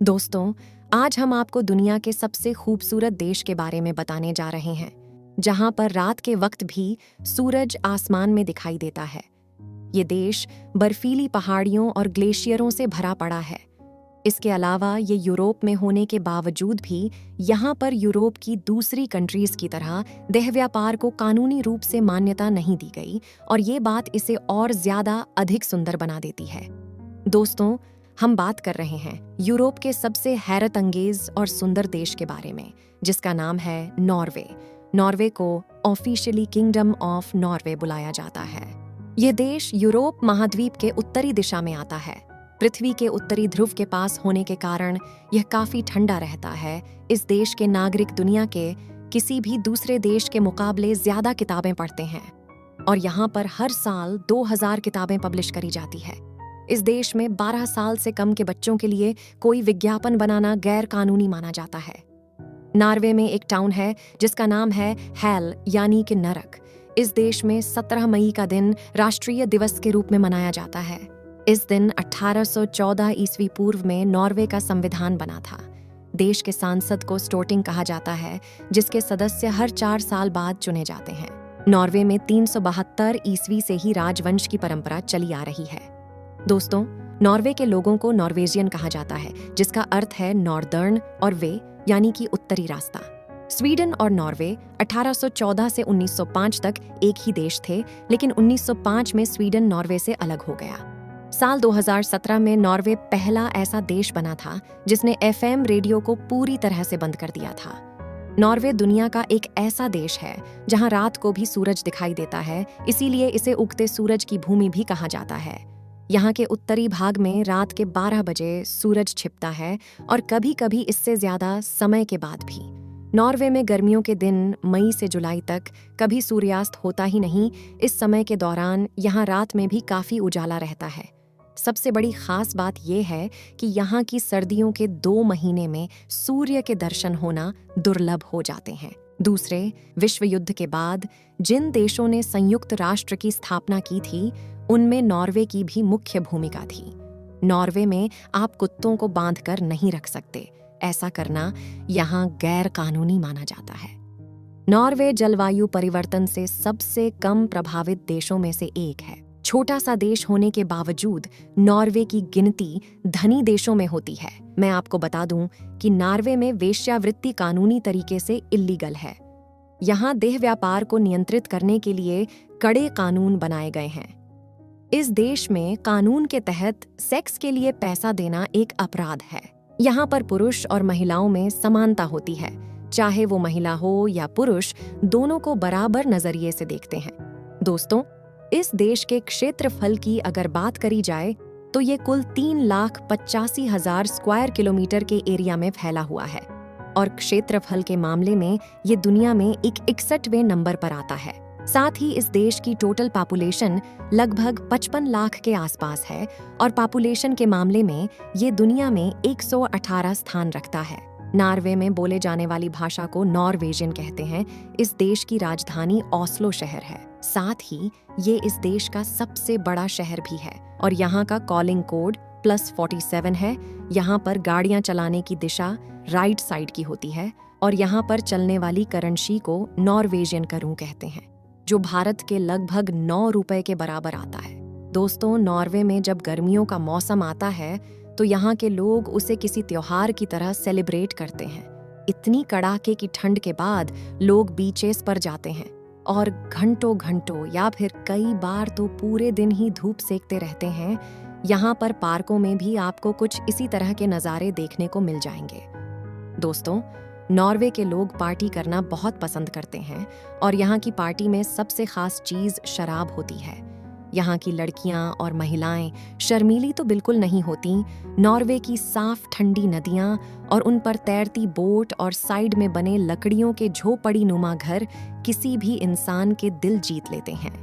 दोस्तों, आज हम आपको दुनिया के सबसे खूबसूरत देश के बारे में बताने जा रहे हैं, जहां पर रात के वक्त भी सूरज आसमान में दिखाई देता है। ये देश बर्फीली पहाड़ियों और ग्लेशियरों से भरा पड़ा है। इसके अलावा ये यूरोप में होने के बावजूद भी यहाँ पर यूरोप की दूसरी कंट्रीज की तरह देह व्यापार को कानूनी रूप से मान्यता नहीं दी गई, और ये बात इसे और ज्यादा अधिक सुंदर बना देती है। दोस्तों, हम बात कर रहे हैं यूरोप के सबसे हैरत अंगेज और सुंदर देश के बारे में, जिसका नाम है नॉर्वे। नॉर्वे को ऑफिशियली किंगडम ऑफ नॉर्वे बुलाया जाता है। यह देश यूरोप महाद्वीप के उत्तरी दिशा में आता है। पृथ्वी के उत्तरी ध्रुव के पास होने के कारण यह काफी ठंडा रहता है। इस देश के नागरिक दुनिया के किसी भी दूसरे देश के मुकाबले ज्यादा किताबें पढ़ते हैं, और यहाँ पर हर साल 2000 किताबें पब्लिश करी जाती है। इस देश में 12 साल से कम के बच्चों के लिए कोई विज्ञापन बनाना गैर कानूनी माना जाता है। नॉर्वे में एक टाउन है जिसका नाम है हेल, यानी कि नरक। इस देश में 17 मई का दिन राष्ट्रीय दिवस के रूप में मनाया जाता है। इस दिन 1814 ईस्वी पूर्व में नॉर्वे का संविधान बना था। देश के सांसद को स्टोर्टिंग कहा जाता है, जिसके सदस्य हर 4 साल बाद चुने जाते हैं। नॉर्वे में 372 ईस्वी से ही राजवंश की परंपरा चली आ रही है। दोस्तों, नॉर्वे के लोगों को नॉर्वेजियन कहा जाता है, जिसका अर्थ है नॉर्दर्न और वे यानी कि उत्तरी रास्ता। स्वीडन और नॉर्वे 1814 से 1905 तक एक ही देश थे, लेकिन 1905 में स्वीडन नॉर्वे से अलग हो गया। साल 2017 में नॉर्वे पहला ऐसा देश बना था जिसने FM रेडियो को पूरी तरह से बंद कर दिया था। नॉर्वे दुनिया का एक ऐसा देश है जहां रात को भी सूरज दिखाई देता है, इसीलिए इसे उगते सूरज की भूमि भी कहा जाता है। यहाँ के उत्तरी भाग में रात के 12 बजे सूरज छिपता है, और कभी-कभी इससे ज्यादा समय के बाद भी। नॉर्वे में गर्मियों के दिन मई से जुलाई तक कभी सूर्यास्त होता ही नहीं। इस समय के दौरान यहाँ रात में भी काफी उजाला रहता है। सबसे बड़ी खास बात यह है कि यहाँ की सर्दियों के 2 महीने में सूर्य के दर्शन होना दुर्लभ हो जाते हैं। दूसरे विश्व युद्ध के बाद जिन देशों ने संयुक्त राष्ट्र की स्थापना की थी, उनमें नॉर्वे की भी मुख्य भूमिका थी। नॉर्वे में आप कुत्तों को बांधकर नहीं रख सकते। ऐसा करना यहाँ गैर कानूनी माना जाता है। नॉर्वे जलवायु परिवर्तन से सबसे कम प्रभावित देशों में से एक है। छोटा सा देश होने के बावजूद नॉर्वे की गिनती धनी देशों में होती है। मैं आपको बता दूं कि नॉर्वे में वेश्यावृत्ति कानूनी तरीके से इल्लीगल है। यहाँ देह व्यापार को नियंत्रित करने के लिए कड़े कानून बनाए गए हैं। इस देश में कानून के तहत सेक्स के लिए पैसा देना एक अपराध है। यहाँ पर पुरुष और महिलाओं में समानता होती है। चाहे वो महिला हो या पुरुष, दोनों को बराबर नजरिए से देखते हैं। दोस्तों, इस देश के क्षेत्रफल की अगर बात करी जाए तो ये कुल 3,85,000 स्क्वायर किलोमीटर के एरिया में फैला हुआ है, और क्षेत्रफल के मामले में ये दुनिया में एक 61वें नंबर पर आता है। साथ ही इस देश की टोटल पॉपुलेशन लगभग 55 लाख के आसपास है, और पॉपुलेशन के मामले में ये दुनिया में 118 स्थान रखता है। नॉर्वे में बोले जाने वाली भाषा को नॉर्वेजियन कहते हैं। इस देश की राजधानी ओस्लो शहर है। साथ ही ये इस देश का सबसे बड़ा शहर भी है, और यहाँ का कॉलिंग कोड +47 है। यहाँ पर गाड़ियाँ चलाने की दिशा राइट साइड की होती है, और यहाँ पर चलने वाली करेंसी को नॉर्वेजियन करूं कहते हैं, जो भारत के लगभग 9 रुपए के बराबर आता है। दोस्तों, नॉर्वे में जब गर्मियों का मौसम आता है तो यहाँ के लोग उसे किसी त्योहार की तरह सेलिब्रेट करते हैं। इतनी कड़ाके की ठंड के बाद लोग बीचेस पर जाते हैं और घंटों घंटों या फिर कई बार तो पूरे दिन ही धूप सेकते रहते हैं। यहाँ पर पार्कों में भी आपको कुछ इसी तरह के नज़ारे देखने को मिल जाएंगे। दोस्तों, नॉर्वे के लोग पार्टी करना बहुत पसंद करते हैं, और यहाँ की पार्टी में सबसे खास चीज़ शराब होती है। यहाँ की लड़कियाँ और महिलाएं शर्मीली तो बिल्कुल नहीं होती। नॉर्वे की साफ ठंडी नदियाँ और उन पर तैरती बोट और साइड में बने लकड़ियों के झोपड़ी नुमा घर किसी भी इंसान के दिल जीत लेते हैं।